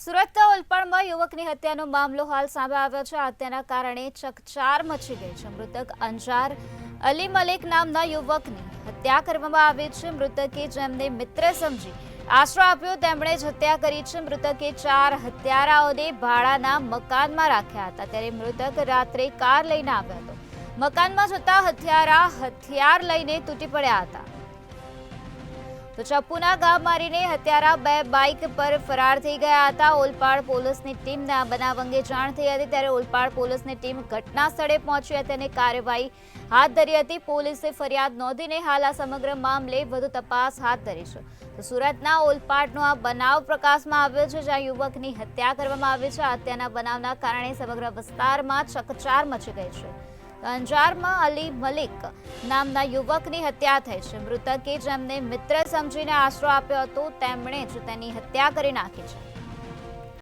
સુરતના ઓલપાડમાં યુવકની હત્યાનો મામલો હાલ સામે આવ્યો છે। હત્યાના કારણે ચકચાર મચી ગઈ છે। મૃતક અંજાર અલી મલિક નામના યુવકની હત્યા કરવામાં આવી છે। મૃતકે જેમને મિત્ર સમજી આશરો આપ્યો તેમણે જ હત્યા કરી છે। મૃતકે 4 હત્યારાઓને ભાડાના મકાનમાં રાખ્યા હતા। ત્યારે મૃતક રાત્રે કાર લઈને આવ્યો હતો। મકાનમાં જતા હત્યારા હથિયાર લઈને તૂટી પડ્યા હતા। તો ચપ્પુના ઘા મારીને હત્યારા 2 બાઇક પર ફરાર થઈ ગયા હતા। ઓલપાડ પોલીસની ટીમને આ બનાવ અંગે જાણ થઈ હતી, ત્યારે ઓલપાડ પોલીસની ટીમ ઘટના સ્થળે પહોંચી હતી અને કાર્યવાહી હાથ ધરી હતી। પોલીસે ફરિયાદ નોંધીને હાલ આ સમગ્ર મામલે વધુ તપાસ હાથ ધરી છે। તો સુરતના ઓલપાડનો આ બનાવ પ્રકાશમાં આવ્યો છે, જ્યાં યુવકની હત્યા કરવામાં આવી છે। હત્યાના બનાવના કારણે સમગ્ર વિસ્તારમાં ચકચાર મચી ગઈ છે। અંજારમાં અલી મલિક નામના યુવકની હત્યા થઈ છે। મૃતકે જેમને મિત્ર સમજીને આશરો આપ્યો હતો તેમણે જ તેની હત્યા કરી નાખી છે।